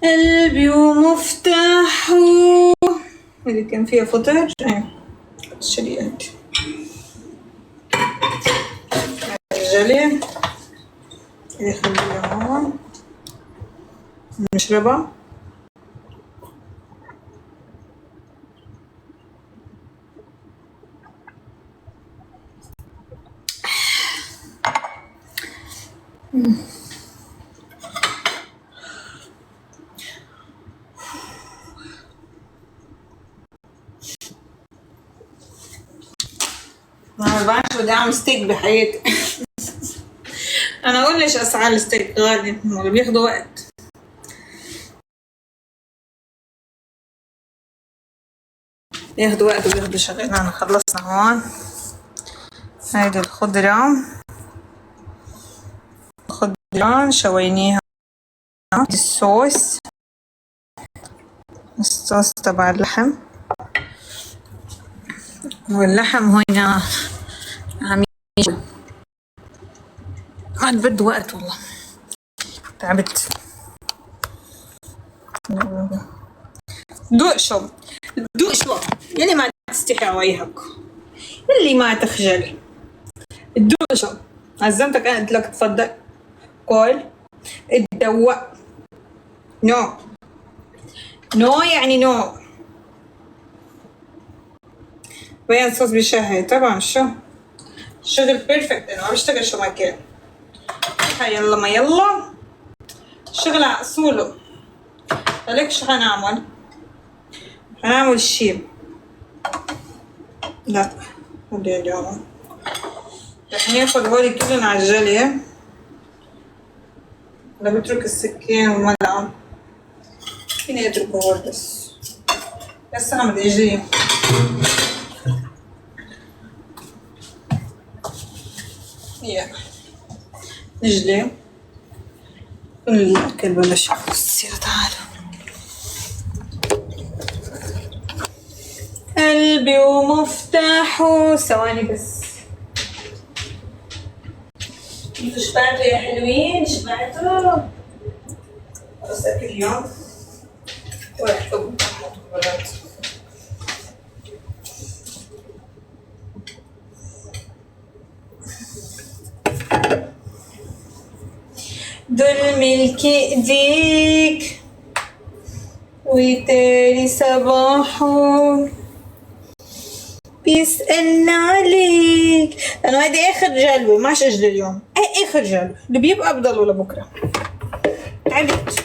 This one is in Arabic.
قلبي ومفتاحه اللي كان فيها فوتج. الشريات الجلي اللي خليها هون نشربها. ما بعرفش بدي اعمل ستيك بحياتي. انا اقول ليش اسعار الستيك غالي، اللي بياخدوا وقت. بياخدوا وقت وبياخدوا شغل. انا خلصنا هون. هيدي الخضرة شوينيها. الصوص تبع اللحم، واللحم هنا عم يجي. ما بده وقت والله، تعبت. دوق شو يلي ما تستحي عويهك، يلي ما تخجل. دوق شو عزمتك انا قلت لك تفضل. قول اتدوق. نو يعني نو. بين الصوص بشهي طبعا. شو الشغل بيرفكت. انا ما بشتغل شو ما كان. يلا ما يلا شغل على اصوله. فلك شو هنعمل شيء. لا بدي اليوم رح ناخد هولي كلهم على الجلي. ولا بترك السكين والملعقة. فيني اتركه هول بس انا بدي اجري. نجلي كل الأكل بلش يخلص. يلا تعالوا. قلبي ومفتاحه. ثواني بس. انتوا شبعتوا يا حلوين؟ شبعتوا؟ خلص أكل اليوم. ورح تقوم بلد. دول ملك ايديك ويتاري صباحه بيسألنا عليك. لأنه هيدي آخر جلوة، ماش أجل اليوم. آخر جلوة اللي بيبقى بضلوا لبكرة. تعبت.